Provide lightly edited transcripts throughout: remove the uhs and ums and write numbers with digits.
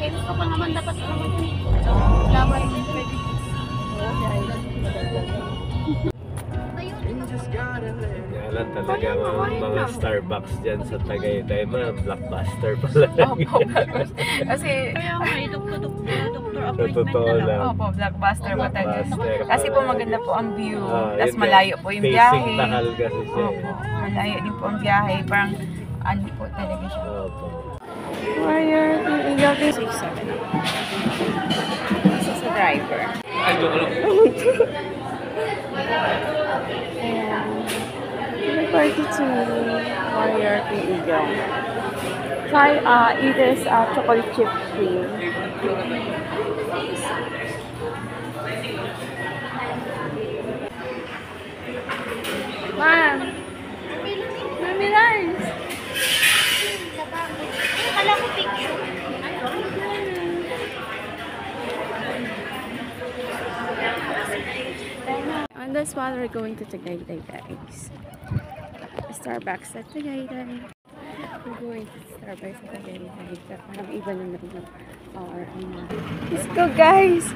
Sales ka pa naman dapat naman dito. Laban din pwede. Yan talaga mga Starbucks dyan sa Tagaytay, mga blockbuster pala. Opo, blockbuster. Kasi, Kaya may doktor appointment totoo na lang. lang. opo, blockbuster po talaga. Blockbuster Kasi po pala. maganda po ang view. Ah, Tapos yun malayo din. po yung Facing biyahe. Takal kasi siya. Opo, malayo din po ang biyahe. Parang ano po talaga siya. Opo. Wire, yung ilaw din. 6-7. Isa sa driver. Ay, joke lang. Ayan. 42. Wire, yung ilaw. Try, it is chocolate chip cream. Ma'am! Mami rice! Akala ko picture. On the spot, we're going to Tagaytay, guys. Starbucks at Tagaytay. We're going to Starbucks at Tagaytay. Parang iba na naman yung our Let's go, guys!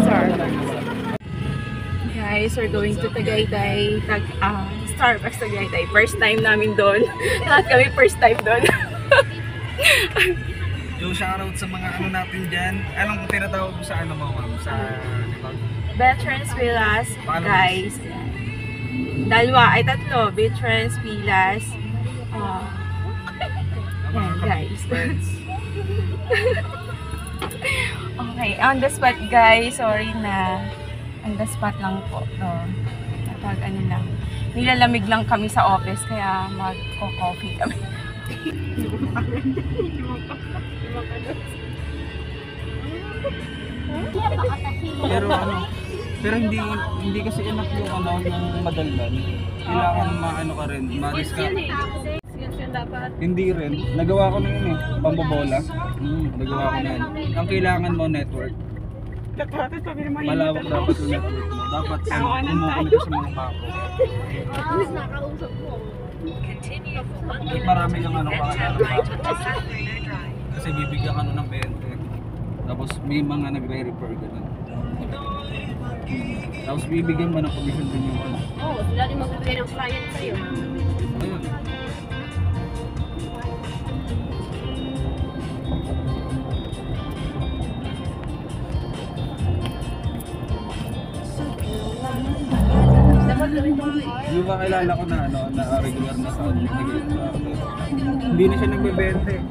Starbucks. Guys, we're going to Tagaytay. Starbucks Tagaytay. First time namin doon. Lahat kami first time doon. Yo, shoutout sa mga ano natin dyan. Anong tinatawag mo sa ano mo, ma'am? Sa, di ba? Veterans Villas, guys. Tatlo. Veterans Villas. Yan, guys. Okay, on the spot, guys. Sorry na. On the spot lang po. Napag ano lang. Nilalamig lang kami sa office, kaya mag-coffee kami. Pero hindi kasi enough yung ano ng madaldan. Kailangan maano ka rin, ma-discount. Yun dapat. Hindi rin. Nagawa ko na yun eh. Pambobola. Nagawa ko na yun. Ang kailangan mo network. Malawak dapat yung network mo. Dapat umukulit ka sa mga bako. Nakausap ko. Marami kang ano pa kaya ng bako. Kasi bibigyan ka ng 20. Tapos may mga nagre-refer ganun. Tapos bibigyan mo ng commission din yung ano. Oo, sila din magbibigay ng client sa'yo. Ayun. Dapat gawin mo. Yung ba kilala ko na ano, na regular na sa hindi na siya nagbebenta eh.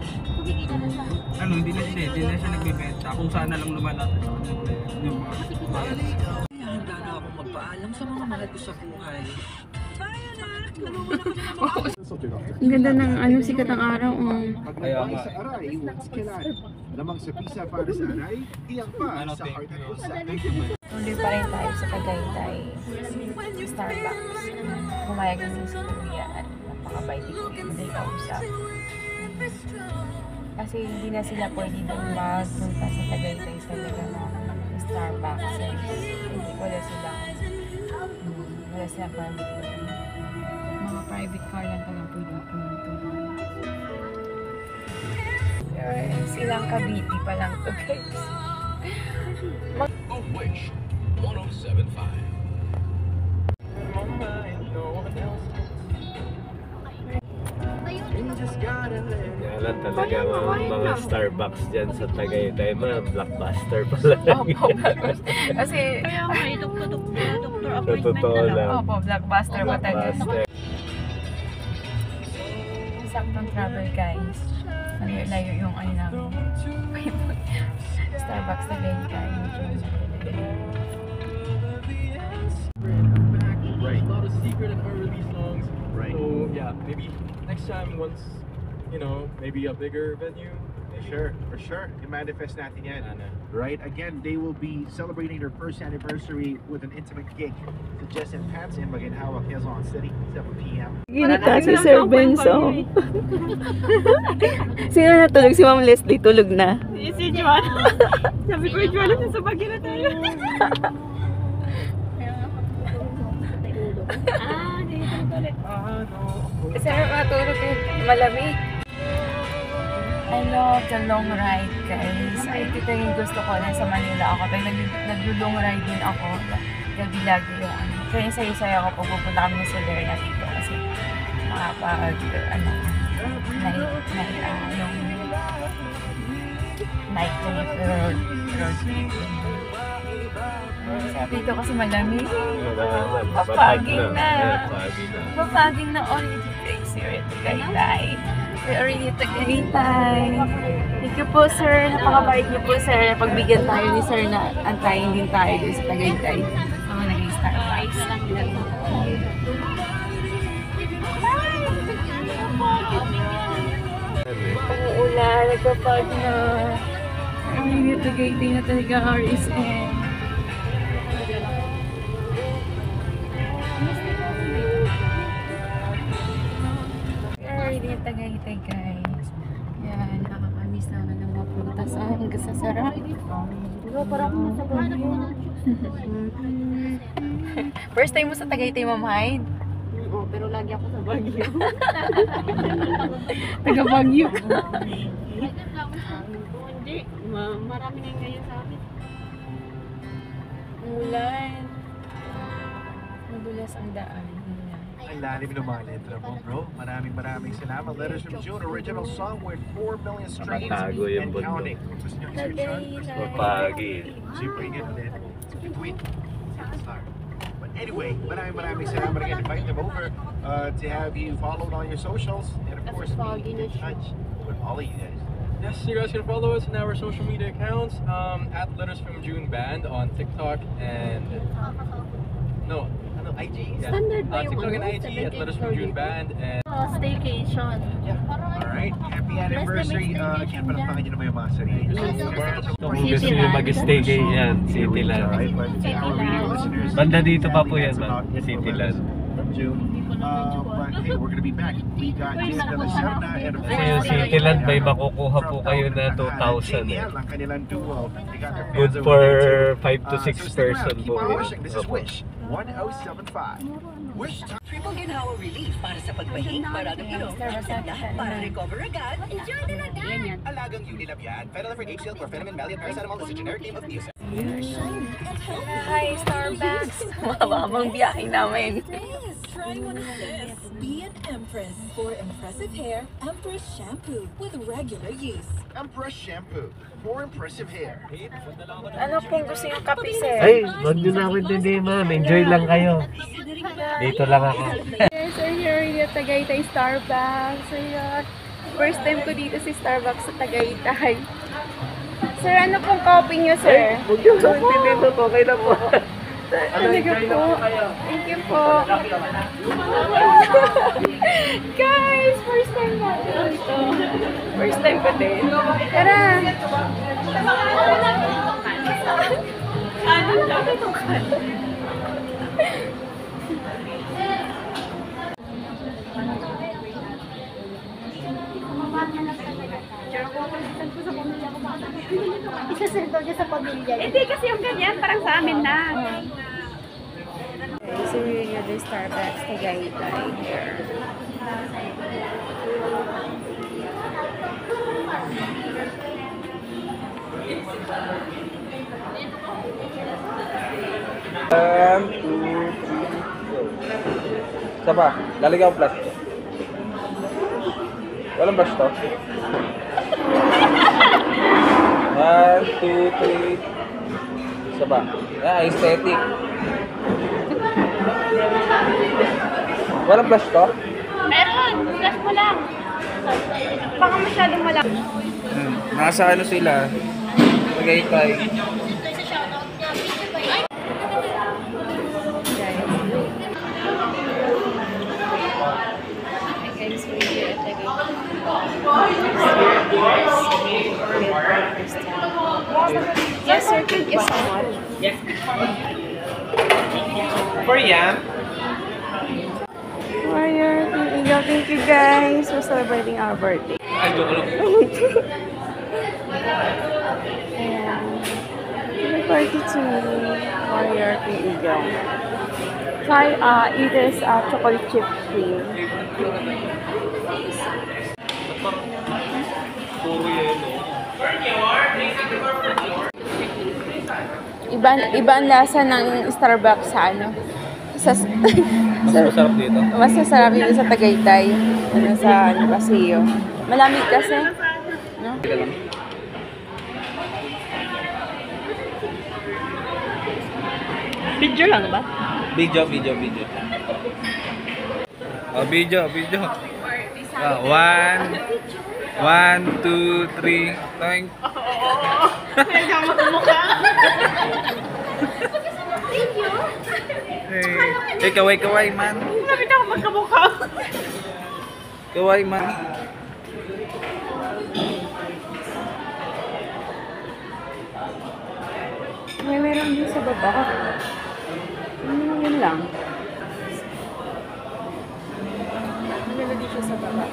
Ano, hindi na siya nagbebenta. Kung saan na lang lumalapit sa kanila yung mga handa na ako magpaalam sa mga mahal ko sa buhay. Ang ganda ng ano, sikat ng araw. Kaya nga. Sa Aray, once kilala. Lamang sa pisa para sa Aray, iyak pa Ano, sa thank Heart you. at sa Tuloy pa rin tayo sa Tagaytay. Starbucks. Pumayag kami sa Kuya at napakabait ni Kuya. Hindi kausap. Kasi hindi na sila pwede doon magpunta sa Tagaytay sa Starbucks. Hindi wala sila. Wala sila permit. Mga private car lang talaga pwede pumunta doon. Silang Cavite pa lang to, guys. Of which 1075. Yan talaga mga Starbucks dyan sa Tagaytay, mga blockbuster pala. Opo, blockbuster. Kasi, Kaya may doktor appointment Totoo na lang. lang. opo, blockbuster pa talaga. Blockbuster. Saktong travel, guys. Layo yung ano namin. Starbucks na ganyan tayo. Right. It's not a secret of her release songs. Right. So yeah, maybe next time once, maybe a bigger venue. Maybe. Sure, for sure. I-manifest natin yan. right? Again, they will be celebrating their first anniversary with an intimate gig. So Jess and Pats in Maginhawa, Quezon City, 7 p.m. Ginita si Sir Benzo. Sino natulog? Si Ma'am Leslie tulog na. Si Joanna. Sabi ko, Joanna, sa bagay na tayo. Dito ulit. Sir, matulog eh. Malamig. I love the long ride, guys. Ito yung gusto ko na sa Manila ako. Pero nag-long ride din ako. Lagi yung ano. Kaya saya-saya ako pag pupunta kami sa Lerna dito. Kasi makapag, yung night road trip. Dito kasi malamig. Papaging na. Papaging na already, guys. We're at Tagaytay. We're already at Tagaytay. Thank you po, sir. Napakabait niyo po, sir. Pagbigyan tayo ni sir na antayin din tayo dun sa Tagaytay. Sama nag-Starbucks. Umuulan, nagpapag na. Already at Tagaytay na talaga RSM. Already at Tagaytay, guys. Yan, nakakamiss na ng mga prutas. Ang gasasarap. Diba, parang ako nasa Baguio. First time mo sa Tagaytay, Ma'am Hyde? Oo, pero lagi ako sa Baguio. Taga Baguio ka. Hindi, marami na yung ngayon sa amin. Ulan. Madulas ang daan. Ang lalim ng mga letra mo, bro. Maraming salamat. Letters from June, original song with 4 million streams Matago yung and bundok. counting. Gusto nyo i-search yun? Mapagi. Super good ulit. Tweet. But anyway, maraming salamat again. Invite them over to have you followed on your socials and of course be in touch with all of you guys. Yes, you guys can follow us on our social media accounts at Letters from June Band on TikTok and IG. Yeah. Standard ba yung TikTok and ano? IG at Letters from June Band and Staycation. Alright, happy anniversary. Again, palakpakan nyo naman yung mga sarili. Kung gusto nyo mag-stay kayo yan, Cityland. Banda dito pa po yan, ma'am. Cityland. From June. But hey, we're gonna be back. We got Jim de la Serna and of Kasi yung Cityland, may makukuha po kayo na 2,000 eh. Ang kanilang duo. They got their Good fans for over there, too. 5 to 6 So stick around, person keep po. on wishing. This is Wish 1075. Wish time. Triple Ginhawa Relief para sa pagbahing, maraming ilong at lahat para recover agad. Enjoy din agad. Alagang Unilab yan. Phenylephrine HCl, chlorpheniramine, maliat, paracetamol is a generic name of Mucin. Hi, Starbucks! Mababang biyahe namin. Try one of this. Be an Empress. For impressive hair, Empress Shampoo with regular use. Empress Shampoo. For impressive hair. Ano pong gusto yung kape, sir? Ay, wag nyo na ako intindi, ma'am. Enjoy lang kayo. Dito lang ako. Yes, sir, here at Tagaytay Starbucks. Ayan. First time ko dito si Starbucks sa Tagaytay. Sir, ano pong coffee nyo, sir? Huwag nyo na intindihin po. Okay na po. Talaga po. Thank you po. Guys, first time natin dito. First time ko din. Tara! Ano lang ito ka? Isasend daw niya sa pamilya. Hindi kasi yung ganyan, parang sa amin na. Okay, so yun yung Starbucks Tagaytay here. Isa pa, lalagyan ko plus. Walang brush to. 1, 2, 3. Isa pa. Aesthetic. Walang brush to? Meron! Flash mo lang. Baka masyadong malaki. Nasa ano sila? Tagaytay. Guys, we're here at Tagaytay. Yes, sir. Thank you so much. For yam. Warrior, thank you guys for celebrating our birthday. Ay, joke lang. And happy birthday to Warrior Pinigong. Try eat this chocolate chip cream. Puro yelo. Iba ang lasa ng Starbucks sa ano. Mas masarap dito. Mas masarap dito sa Tagaytay. Ano sa Paseo. Malamig kasi. No? Video lang ba? Video. Oh, video. One, 2, 3. Thank. Hey, kaway man. Lapit ako magkamukha. Kaway man. Meron din sa baba. Yun lang. Meron din siya sa baba.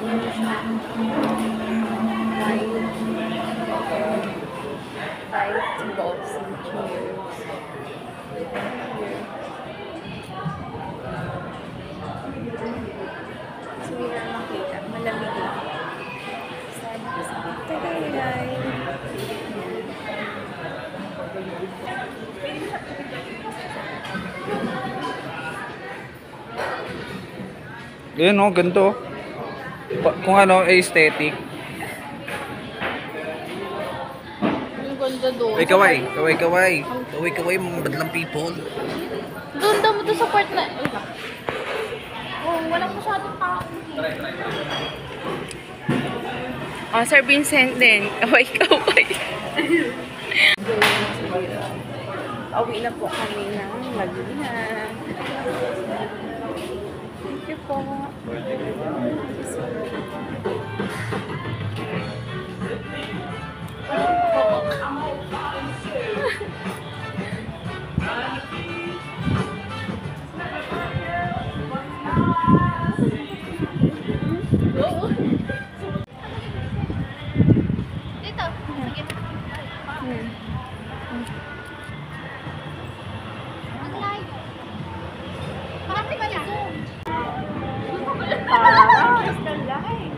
Fight balls and cheers. Sige na makita. Malamig lang. Starbucks. Tagaytay. Yan o, ganito. Kung ano, aesthetic. Ang ganda doon. Ay, kaway, mga badlang people. Doon daw mo doon sa part na... Oh, walang masyadong tao. Oh, Sir Vincent din. Kaway. Pauwi na po kami ng Laguna. Thank you po. Dito. Sige. Ang live. Parang di ba yung Zoom? It's the light.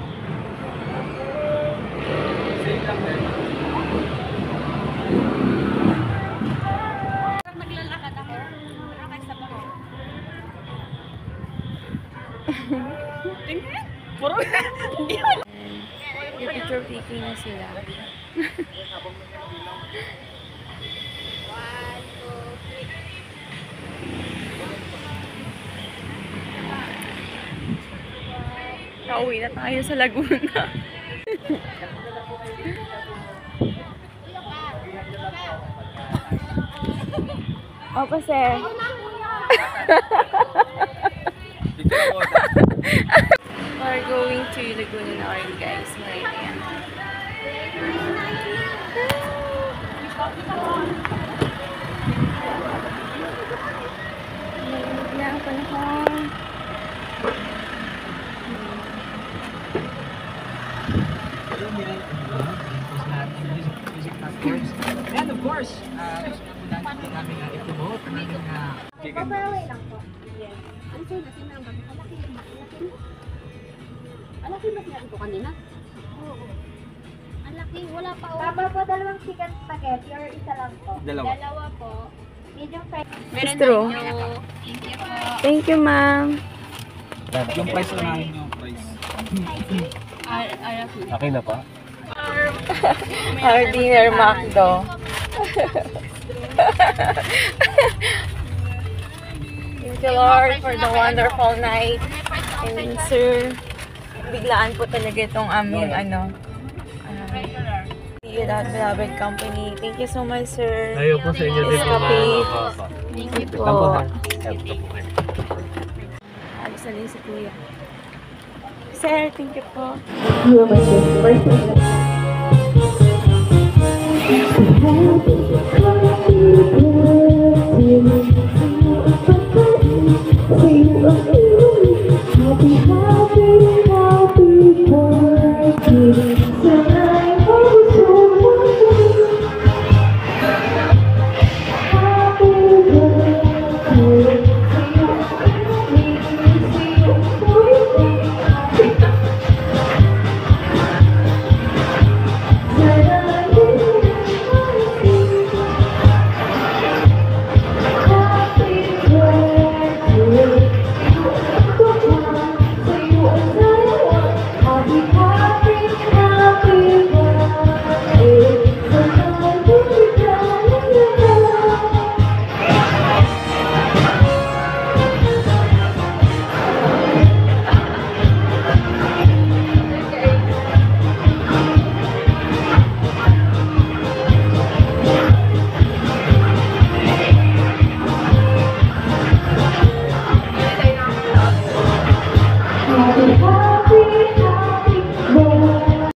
Parang naglalakad ako. Parang kayo sa bako. Yung picture taking na sila. Pauwi na tayo sa Laguna. O kasi. We're going to Laguna na already, guys. Meridian. Malamig na ang panahon. And of course, gusto na po namin i-promote ang aming Paparaway lang po. Yes. Ano sa'yo na sinang ba? Alaki ba sinabi ko kanina? Oo. Ang laki, wala pa. Papa po, dalawang chicken spaghetti or isa lang po? Dalawa po. Medium fry. It's true. Thank you, ma'am. Yung price na namin yung price. Akin na pa. Our dinner, McDo. Thank you, Lord, for the wonderful night. And sir, biglaan po talaga itong aming see you that beloved company. Thank you so much, sir. Ayaw po sa inyo din po, Escape. ma'am. Thank you po. Tampo, ha? Help ko po kayo. Alis na din si Kuya. Sir, thank you po.